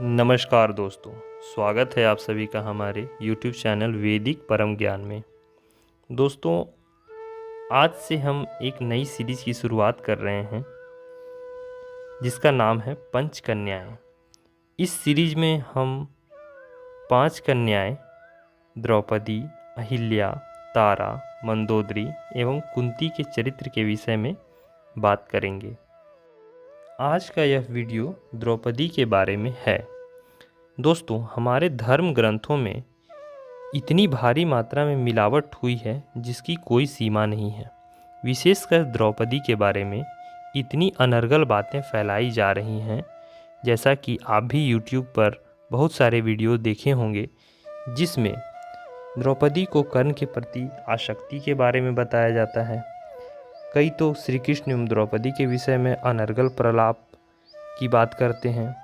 नमस्कार दोस्तों, स्वागत है आप सभी का हमारे YouTube चैनल वैदिक परम ज्ञान में। दोस्तों, आज से हम एक नई सीरीज की शुरुआत कर रहे हैं जिसका नाम है पंच कन्याएं। इस सीरीज में हम 5 कन्याएं द्रौपदी, अहिल्या, तारा, मंदोदरी एवं कुंती के चरित्र के विषय में बात करेंगे। आज का यह वीडियो द्रौपदी के बारे में है। दोस्तों, हमारे धर्म ग्रंथों में इतनी भारी मात्रा में मिलावट हुई है जिसकी कोई सीमा नहीं है। विशेषकर द्रौपदी के बारे में इतनी अनर्गल बातें फैलाई जा रही हैं, जैसा कि आप भी YouTube पर बहुत सारे वीडियो देखे होंगे जिसमें द्रौपदी को कर्ण के प्रति आसक्ति के बारे में बताया जाता है। कई तो श्री कृष्ण एवं द्रौपदी के विषय में अनर्गल प्रलाप की बात करते हैं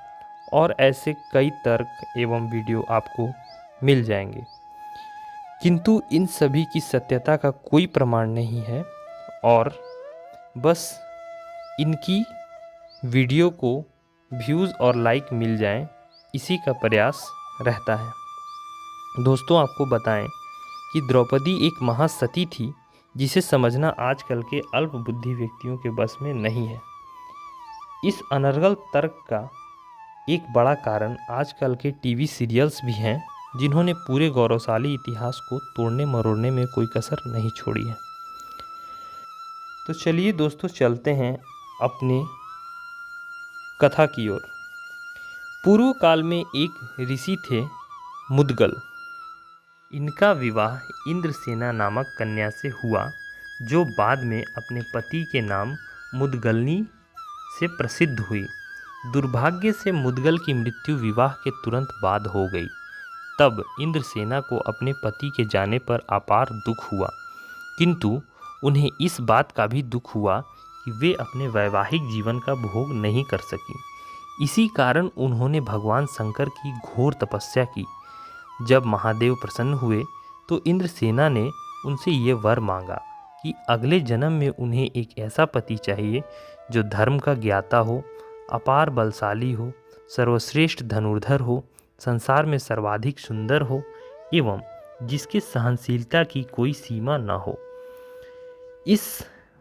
और ऐसे कई तर्क एवं वीडियो आपको मिल जाएंगे, किंतु इन सभी की सत्यता का कोई प्रमाण नहीं है और बस इनकी वीडियो को व्यूज़ और लाइक मिल जाएं, इसी का प्रयास रहता है। दोस्तों, आपको बताएं कि द्रौपदी एक महासती थी जिसे समझना आजकल के अल्प बुद्धि व्यक्तियों के बस में नहीं है। इस अनर्गल तर्क का एक बड़ा कारण आजकल के टीवी सीरियल्स भी हैं जिन्होंने पूरे गौरवशाली इतिहास को तोड़ने मरोड़ने में कोई कसर नहीं छोड़ी है। तो चलिए दोस्तों, चलते हैं अपने कथा की ओर। पूर्व काल में एक ऋषि थे मुद्गल। इनका विवाह इंद्रसेना नामक कन्या से हुआ, जो बाद में अपने पति के नाम मुद्गलनी से प्रसिद्ध हुई। दुर्भाग्य से मुद्गल की मृत्यु विवाह के तुरंत बाद हो गई। तब इंद्रसेना को अपने पति के जाने पर अपार दुख हुआ, किंतु उन्हें इस बात का भी दुख हुआ कि वे अपने वैवाहिक जीवन का भोग नहीं कर सकी। इसी कारण उन्होंने भगवान शंकर की घोर तपस्या की। जब महादेव प्रसन्न हुए तो इंद्रसेना ने उनसे ये वर मांगा कि अगले जन्म में उन्हें एक ऐसा पति चाहिए जो धर्म का ज्ञाता हो, अपार बलशाली हो, सर्वश्रेष्ठ धनुर्धर हो, संसार में सर्वाधिक सुंदर हो एवं जिसकी सहनशीलता की कोई सीमा न हो। इस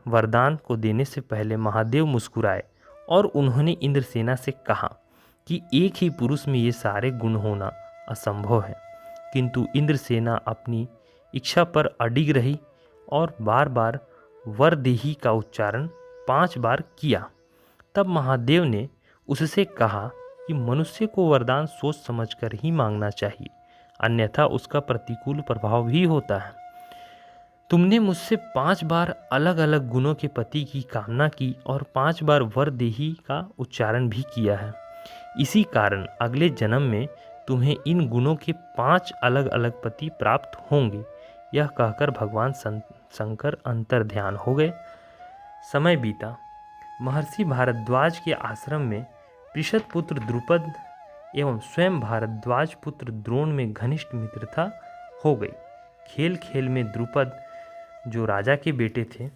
वरदान को देने से पहले महादेव मुस्कुराए और उन्होंने इंद्रसेना से कहा कि एक ही पुरुष में ये सारे गुण होना असंभव है। किंतु इंद्रसेना अपनी इच्छा पर अडिग रही और बार बार वरदेही का उच्चारण 5 बार किया। तब महादेव ने उससे कहा कि मनुष्य को वरदान सोच समझकर ही मांगना चाहिए, अन्यथा उसका प्रतिकूल प्रभाव भी होता है। तुमने मुझसे 5 बार अलग अलग गुणों के पति की कामना की और 5 बार वरदेही का उच्चारण भी किया है। इसी कारण अगले जन्म में तुम्हें इन गुणों के 5 अलग अलग पति प्राप्त होंगे। यह कहकर भगवान शंकर अंतर्ध्यान हो गए। समय बीता। महर्षि भारद्वाज के आश्रम में पृषद पुत्र द्रुपद एवं स्वयं भारद्वाज पुत्र द्रोण में घनिष्ठ मित्रता हो गई। खेल खेल में द्रुपद, जो राजा के बेटे थे,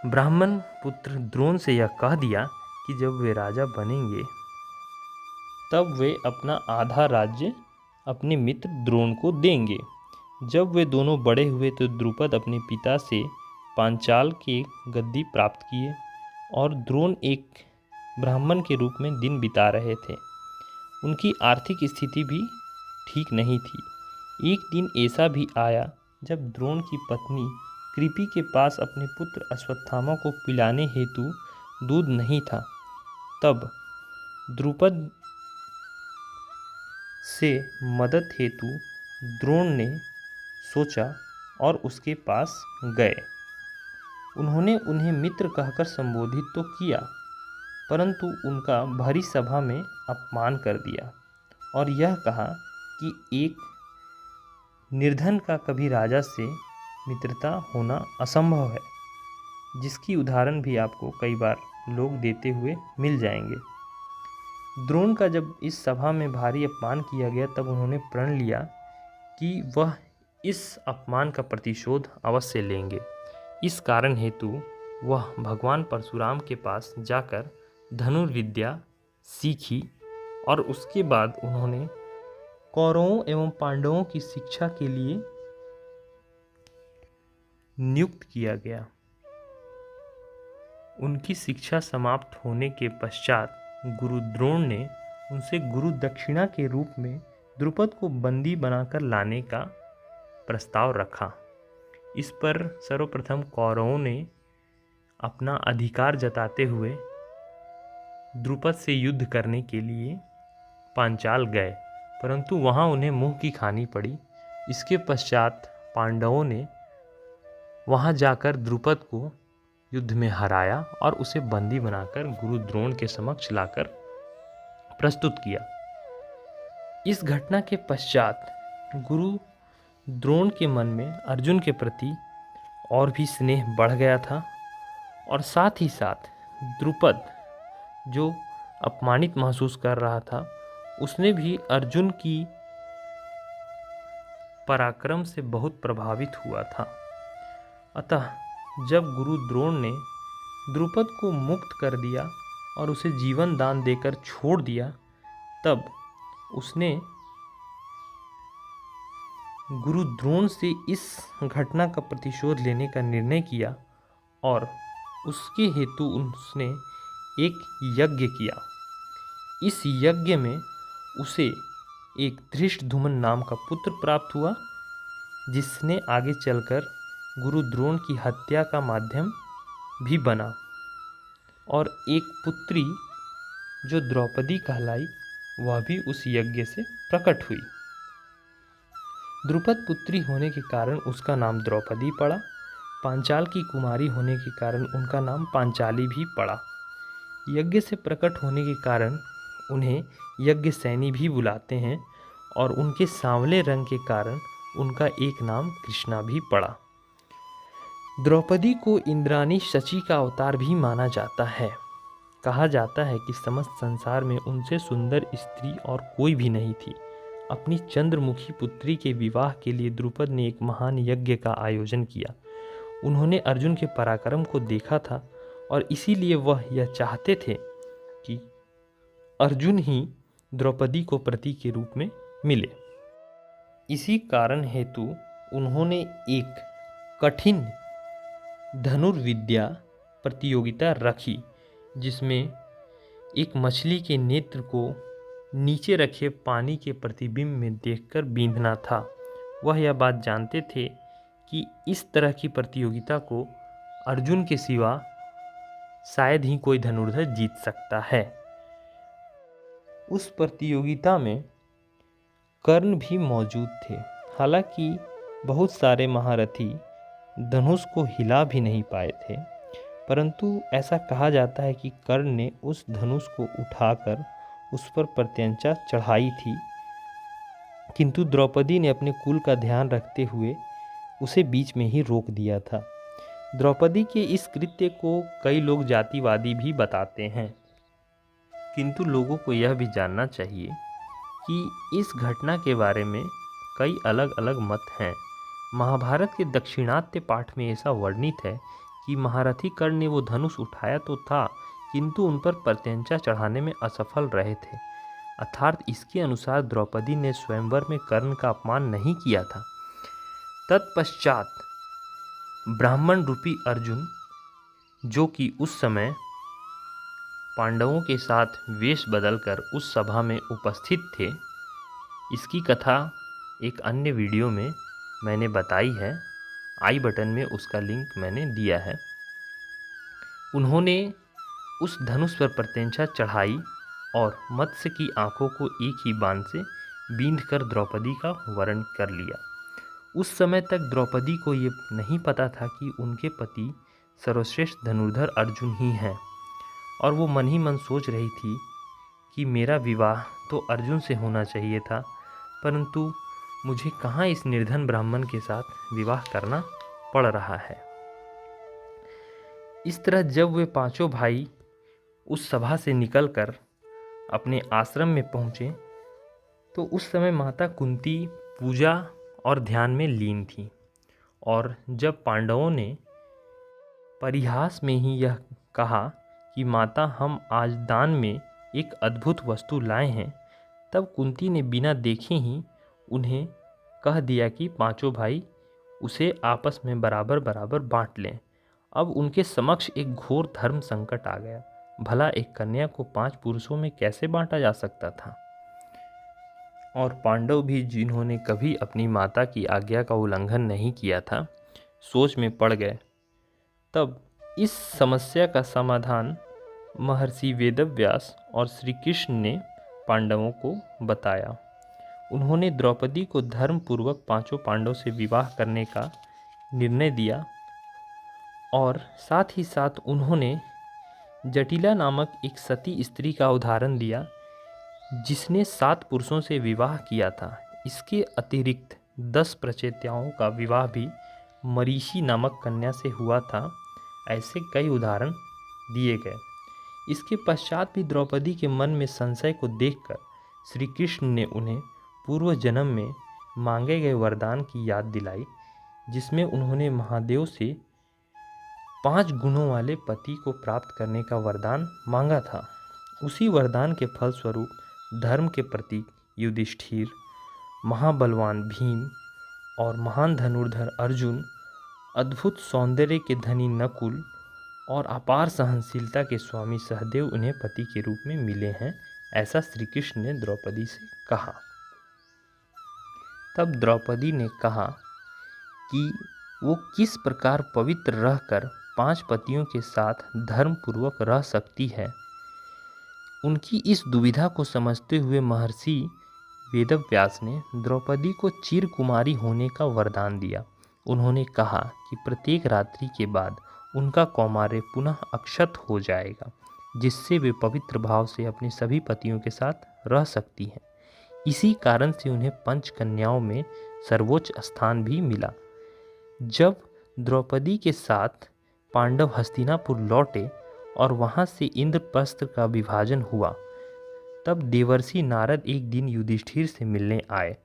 ब्राह्मण पुत्र द्रोण से यह कह दिया कि जब वे राजा बनेंगे तब वे अपना आधा राज्य अपने मित्र द्रोण को देंगे। जब वे दोनों बड़े हुए तो द्रुपद अपने पिता से पांचाल के गद्दी प्राप्त किए और द्रोण एक ब्राह्मण के रूप में दिन बिता रहे थे। उनकी आर्थिक स्थिति भी ठीक नहीं थी। एक दिन ऐसा भी आया जब द्रोण की पत्नी कृपि के पास अपने पुत्र अश्वत्थामा को पिलाने हेतु दूध नहीं था। तब द्रुपद से मदद हेतु द्रोण ने सोचा और उसके पास गए। उन्होंने उन्हें मित्र कहकर संबोधित तो किया, परंतु उनका भरी सभा में अपमान कर दिया और यह कहा कि एक निर्धन का कभी राजा से मित्रता होना असंभव है, जिसकी उदाहरण भी आपको कई बार लोग देते हुए मिल जाएंगे। द्रोण का जब इस सभा में भारी अपमान किया गया तब उन्होंने प्रण लिया कि वह इस अपमान का प्रतिशोध अवश्य लेंगे। इस कारण हेतु वह भगवान परशुराम के पास जाकर धनुर्विद्या सीखी और उसके बाद उन्होंने कौरवों एवं पांडवों की शिक्षा के लिए नियुक्त किया गया। उनकी शिक्षा समाप्त होने के पश्चात गुरु द्रोण ने उनसे गुरु दक्षिणा के रूप में द्रुपद को बंदी बनाकर लाने का प्रस्ताव रखा। इस पर सर्वप्रथम कौरवों ने अपना अधिकार जताते हुए द्रुपद से युद्ध करने के लिए पांचाल गए, परंतु वहां उन्हें मुंह की खानी पड़ी। इसके पश्चात पांडवों ने वहां जाकर द्रुपद को युद्ध में हराया और उसे बंदी बनाकर गुरु द्रोण के समक्ष लाकर प्रस्तुत किया। इस घटना के पश्चात गुरु द्रोण के मन में अर्जुन के प्रति और भी स्नेह बढ़ गया था और साथ ही साथ द्रुपद जो अपमानित महसूस कर रहा था, उसने भी अर्जुन की पराक्रम से बहुत प्रभावित हुआ था। अतः जब गुरु द्रोण ने द्रुपद को मुक्त कर दिया और उसे जीवन दान देकर छोड़ दिया, तब उसने गुरु द्रोण से इस घटना का प्रतिशोध लेने का निर्णय किया और उसके हेतु उसने एक यज्ञ किया। इस यज्ञ में उसे एक धृष्टद्युम्न नाम का पुत्र प्राप्त हुआ, जिसने आगे चलकर गुरु द्रोण की हत्या का माध्यम भी बना, और एक पुत्री जो द्रौपदी कहलाई वह भी उस यज्ञ से प्रकट हुई। द्रुपद पुत्री होने के कारण उसका नाम द्रौपदी पड़ा। पांचाल की कुमारी होने के कारण उनका नाम पांचाली भी पड़ा। यज्ञ से प्रकट होने के कारण उन्हें यज्ञसेनी भी बुलाते हैं और उनके सांवले रंग के कारण उनका एक नाम कृष्णा भी पड़ा। द्रौपदी को इंद्राणी शची का अवतार भी माना जाता है। कहा जाता है कि समस्त संसार में उनसे सुंदर स्त्री और कोई भी नहीं थी। अपनी चंद्रमुखी पुत्री के विवाह के लिए द्रुपद ने एक महान यज्ञ का आयोजन किया। उन्होंने अर्जुन के पराक्रम को देखा था और इसीलिए वह यह चाहते थे कि अर्जुन ही द्रौपदी को पति के रूप में मिले। इसी कारण हेतु उन्होंने एक कठिन धनुर्विद्या प्रतियोगिता रखी, जिसमें एक मछली के नेत्र को नीचे रखे पानी के प्रतिबिंब में देखकर बींधना था। वह यह बात जानते थे कि इस तरह की प्रतियोगिता को अर्जुन के सिवा शायद ही कोई धनुर्धर जीत सकता है। उस प्रतियोगिता में कर्ण भी मौजूद थे। हालांकि बहुत सारे महारथी धनुष को हिला भी नहीं पाए थे, परंतु ऐसा कहा जाता है कि कर्ण ने उस धनुष को उठाकर उस पर प्रत्यंचा चढ़ाई थी, किंतु द्रौपदी ने अपने कुल का ध्यान रखते हुए उसे बीच में ही रोक दिया था। द्रौपदी के इस कृत्य को कई लोग जातिवादी भी बताते हैं, किंतु लोगों को यह भी जानना चाहिए कि इस घटना के बारे में कई अलग अलग मत हैं। महाभारत के दाक्षिणात्य पाठ में ऐसा वर्णित है कि महारथी कर्ण ने वो धनुष उठाया तो था, किंतु उन पर प्रत्यंचा चढ़ाने में असफल रहे थे। अर्थात इसके अनुसार द्रौपदी ने स्वयंवर में कर्ण का अपमान नहीं किया था। तत्पश्चात ब्राह्मण रूपी अर्जुन, जो कि उस समय पांडवों के साथ वेश बदलकर उस सभा में उपस्थित थे, इसकी कथा एक अन्य वीडियो में मैंने बताई है। आई बटन में उसका लिंक मैंने दिया है। उन्होंने उस धनुष पर प्रत्यंचा चढ़ाई और मत्स्य की आंखों को एक ही बाण से बींधकर द्रौपदी का वरण कर लिया। उस समय तक द्रौपदी को ये नहीं पता था कि उनके पति सर्वश्रेष्ठ धनुर्धर अर्जुन ही हैं, और वो मन ही मन सोच रही थी कि मेरा विवाह तो अर्जुन से होना चाहिए था, परंतु मुझे कहाँ इस निर्धन ब्राह्मण के साथ विवाह करना पड़ रहा है। इस तरह जब वे पांचों भाई उस सभा से निकलकर अपने आश्रम में पहुँचे, तो उस समय माता कुंती पूजा और ध्यान में लीन थी, और जब पांडवों ने परिहास में ही यह कहा कि माता, हम आज दान में एक अद्भुत वस्तु लाए हैं, तब कुंती ने बिना देखे ही उन्हें कह दिया कि पांचों भाई उसे आपस में बराबर बराबर बांट लें। अब उनके समक्ष एक घोर धर्म संकट आ गया। भला एक कन्या को 5 पुरुषों में कैसे बांटा जा सकता था? और पांडव भी, जिन्होंने कभी अपनी माता की आज्ञा का उल्लंघन नहीं किया था, सोच में पड़ गए। तब इस समस्या का समाधान महर्षि वेदव्यास और श्री कृष्ण ने पांडवों को बताया। उन्होंने द्रौपदी को धर्मपूर्वक 5 पांडव से विवाह करने का निर्णय दिया और साथ ही साथ उन्होंने जटिला नामक एक सती स्त्री का उदाहरण दिया जिसने 7 पुरुषों से विवाह किया था। इसके अतिरिक्त 10 प्रचेत्याओं का विवाह भी मरीचि नामक कन्या से हुआ था। ऐसे कई उदाहरण दिए गए। इसके पश्चात भी द्रौपदी के मन में संशय को देखकर श्री कृष्ण ने उन्हें पूर्व जन्म में मांगे गए वरदान की याद दिलाई, जिसमें उन्होंने महादेव से 5 गुणों वाले पति को प्राप्त करने का वरदान मांगा था। उसी वरदान के फलस्वरूप धर्म के प्रतीक युधिष्ठिर, महाबलवान भीम और महान धनुर्धर अर्जुन, अद्भुत सौंदर्य के धनी नकुल और अपार सहनशीलता के स्वामी सहदेव उन्हें पति के रूप में मिले हैं, ऐसा श्री कृष्ण ने द्रौपदी से कहा। तब द्रौपदी ने कहा कि वो किस प्रकार पवित्र रहकर 5 पतियों के साथ धर्मपूर्वक रह सकती है। उनकी इस दुविधा को समझते हुए महर्षि वेदव्यास ने द्रौपदी को चिरकुमारी होने का वरदान दिया। उन्होंने कहा कि प्रत्येक रात्रि के बाद उनका कौमार्य पुनः अक्षत हो जाएगा, जिससे वे पवित्र भाव से अपने सभी पतियों के साथ रह सकती हैं। इसी कारण से उन्हें 5 कन्याओं में सर्वोच्च स्थान भी मिला। जब द्रौपदी के साथ पांडव हस्तिनापुर लौटे और वहां से इंद्रप्रस्थ का विभाजन हुआ, तब देवर्षि नारद एक दिन युधिष्ठिर से मिलने आए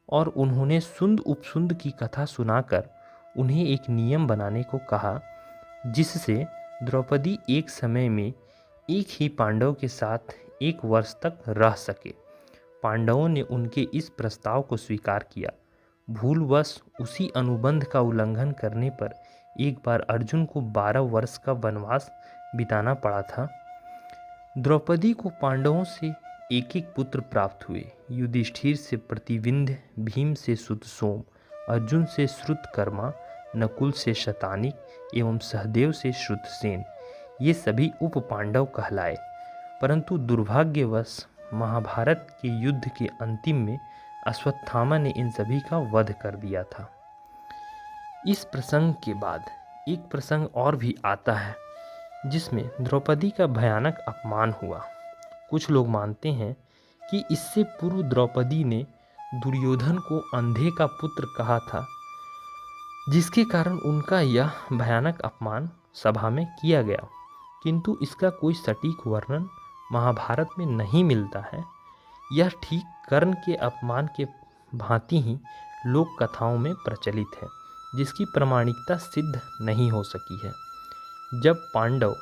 और उन्होंने सुंद उपसुंद की कथा सुनाकर उन्हें एक नियम बनाने को कहा, जिससे द्रौपदी एक समय में एक ही पांडव के साथ 1 वर्ष तक रह सके। पांडवों ने उनके इस प्रस्ताव को स्वीकार किया। भूलवश उसी अनुबंध का उल्लंघन करने पर एक बार अर्जुन को 12 वर्ष का वनवास बिताना पड़ा था। द्रौपदी को पांडवों से एक एक पुत्र प्राप्त हुए। युधिष्ठिर से प्रतिविंध्य, भीम से सुतसोम, अर्जुन से श्रुतकर्मा, नकुल से शतानिक एवं सहदेव से श्रुतसेन। ये सभी उप पांडव कहलाए, परंतु दुर्भाग्यवश महाभारत के युद्ध के अंतिम में अश्वत्थामा ने इन सभी का वध कर दिया था। इस प्रसंग के बाद एक प्रसंग और भी आता है जिसमें द्रौपदी का भयानक अपमान हुआ। कुछ लोग मानते हैं कि इससे पूर्व द्रौपदी ने दुर्योधन को अंधे का पुत्र कहा था, जिसके कारण उनका यह भयानक अपमान सभा में किया गया, किंतु इसका कोई सटीक वर्णन महाभारत में नहीं मिलता है। यह ठीक कर्ण के अपमान के भांति ही लोक कथाओं में प्रचलित है, जिसकी प्रामाणिकता सिद्ध नहीं हो सकी है। जब पांडव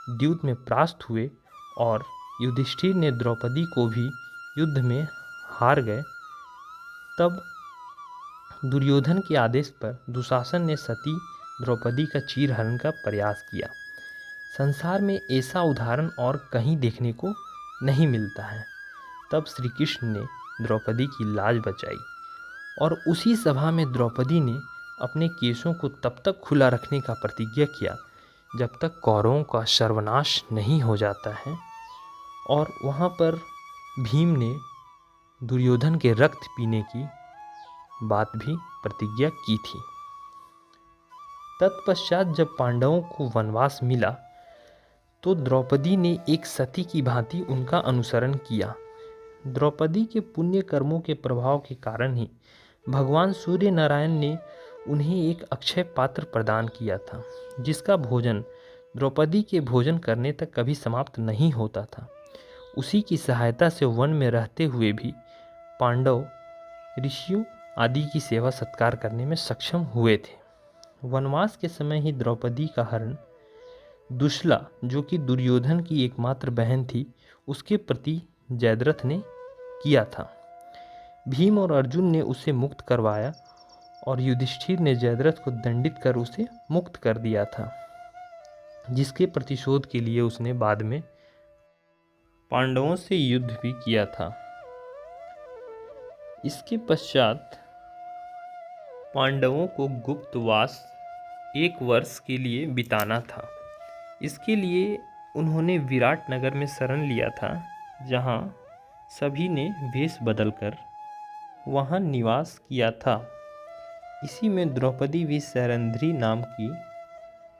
द्यूत में परास्त हुए और युधिष्ठिर ने द्रौपदी को भी युद्ध में हार गए, तब दुर्योधन के आदेश पर दुशासन ने सती द्रौपदी का चीरहरण का प्रयास किया। संसार में ऐसा उदाहरण और कहीं देखने को नहीं मिलता है। तब श्री कृष्ण ने द्रौपदी की लाज बचाई और उसी सभा में द्रौपदी ने अपने केशों को तब तक खुला रखने का प्रतिज्ञा किया जब तक कौरवों का सर्वनाश नहीं हो जाता है। और वहाँ पर भीम ने दुर्योधन के रक्त पीने की बात भी प्रतिज्ञा की थी। तत्पश्चात जब पांडवों को वनवास मिला तो द्रौपदी ने एक सती की भांति उनका अनुसरण किया। द्रौपदी के पुण्य कर्मों के प्रभाव के कारण ही भगवान सूर्य नारायण ने उन्हें एक अक्षय पात्र प्रदान किया था, जिसका भोजन द्रौपदी के भोजन करने तक कभी समाप्त नहीं होता था। उसी की सहायता से वन में रहते हुए भी पांडव ऋषियों आदि की सेवा सत्कार करने में सक्षम हुए थे। वनवास के समय ही द्रौपदी का हरण दुश्ला, जो कि दुर्योधन की एकमात्र बहन थी, उसके प्रति जयद्रथ ने किया था। भीम और अर्जुन ने उसे मुक्त करवाया और युधिष्ठिर ने जयद्रथ को दंडित कर उसे मुक्त कर दिया था, जिसके प्रतिशोध के लिए उसने बाद में पांडवों से युद्ध भी किया था। इसके पश्चात पांडवों को गुप्तवास 1 वर्ष के लिए बिताना था। इसके लिए उन्होंने विराट नगर में शरण लिया था, जहां सभी ने वेश बदलकर वहां निवास किया था। इसी में द्रौपदी भी सैरंध्री नाम की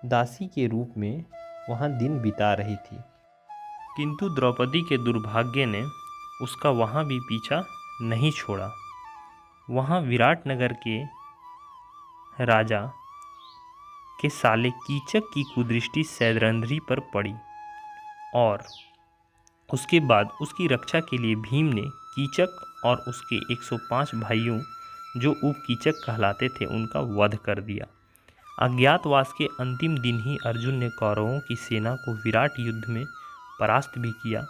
दासी के रूप में वहां दिन बिता रही थी, किंतु द्रौपदी के दुर्भाग्य ने उसका वहां भी पीछा नहीं छोड़ा। वहां विराट नगर के राजा के साले कीचक की कुदृष्टि सैरंध्री पर पड़ी और उसके बाद उसकी रक्षा के लिए भीम ने कीचक और उसके 105 भाइयों जो उपकीचक कहलाते थे उनका वध कर दिया। अज्ञातवास के अंतिम दिन ही अर्जुन ने कौरवों की सेना को विराट युद्ध में परास्त भी किया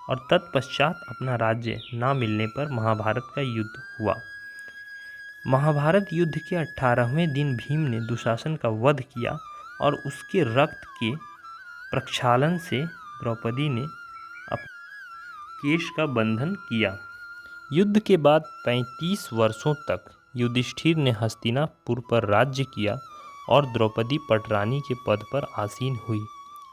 और तत्पश्चात अपना राज्य न मिलने पर महाभारत का युद्ध हुआ। महाभारत युद्ध के 18वें दिन भीम ने दुशासन का वध किया और उसके रक्त के प्रक्षालन से द्रौपदी ने केश का बंधन किया। युद्ध के बाद 35 वर्षों तक युधिष्ठिर ने हस्तिनापुर पर राज्य किया और द्रौपदी पटरानी के पद पर आसीन हुई।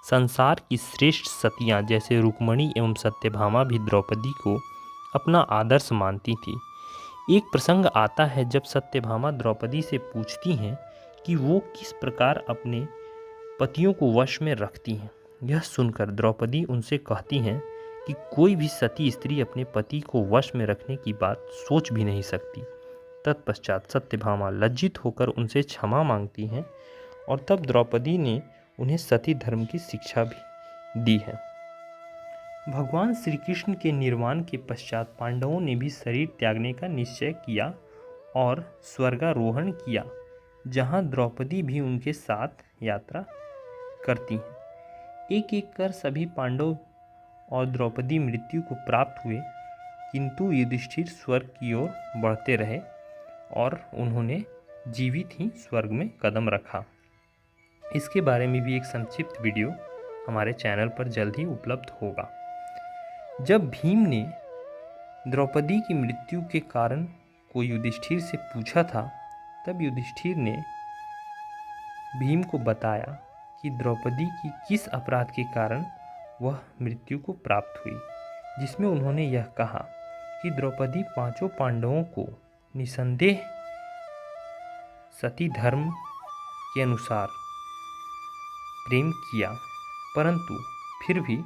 संसार की श्रेष्ठ सतियां जैसे रुक्मणी एवं सत्यभामा भी द्रौपदी को अपना आदर्श मानती थी। एक प्रसंग आता है जब सत्यभामा द्रौपदी से पूछती हैं कि वो किस प्रकार अपने पतियों को वश में रखती हैं। यह सुनकर द्रौपदी उनसे कहती हैं कि कोई भी सती स्त्री अपने पति को वश में रखने की बात सोच भी नहीं सकती। तत्पश्चात सत्यभामा लज्जित होकर उनसे क्षमा मांगती हैं और तब द्रौपदी ने उन्हें सती धर्म की शिक्षा भी दी है। भगवान श्री कृष्ण के निर्वाण के पश्चात पांडवों ने भी शरीर त्यागने का निश्चय किया और स्वर्गारोहण किया, जहां द्रौपदी भी उनके साथ यात्रा करती हैं। एक एक कर सभी पांडव और द्रौपदी मृत्यु को प्राप्त हुए, किंतु युधिष्ठिर स्वर्ग की ओर बढ़ते रहे और उन्होंने जीवित ही स्वर्ग में कदम रखा। इसके बारे में भी एक संक्षिप्त वीडियो हमारे चैनल पर जल्द ही उपलब्ध होगा। जब भीम ने द्रौपदी की मृत्यु के कारण को युधिष्ठिर से पूछा था, तब युधिष्ठिर ने भीम को बताया कि द्रौपदी की किस अपराध के कारण वह मृत्यु को प्राप्त हुई, जिसमें उन्होंने यह कहा कि द्रौपदी 5 पांडवों को निसंदेह सती धर्म के अनुसार प्रेम किया, परंतु फिर भी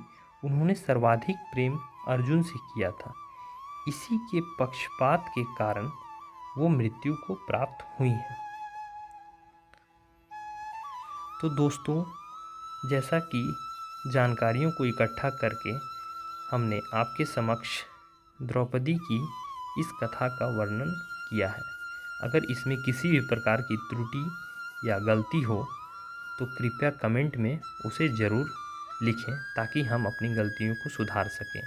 उन्होंने सर्वाधिक प्रेम अर्जुन से किया था। इसी के पक्षपात के कारण वो मृत्यु को प्राप्त हुई हैं। तो दोस्तों, जैसा कि जानकारियों को इकट्ठा करके हमने आपके समक्ष द्रौपदी की इस कथा का वर्णन किया है। अगर इसमें किसी भी प्रकार की त्रुटि या गलती हो तो कृपया कमेंट में उसे ज़रूर लिखें, ताकि हम अपनी गलतियों को सुधार सकें।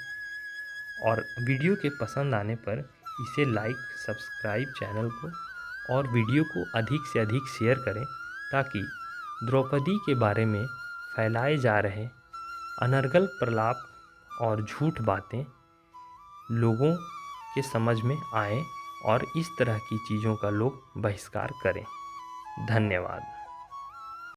और वीडियो के पसंद आने पर इसे लाइक, सब्सक्राइब चैनल को और वीडियो को अधिक से अधिक शेयर करें, ताकि द्रौपदी के बारे में फैलाए जा रहे अनर्गल प्रलाप और झूठ बातें लोगों के समझ में आएं और इस तरह की चीज़ों का लोग बहिष्कार करें। धन्यवाद।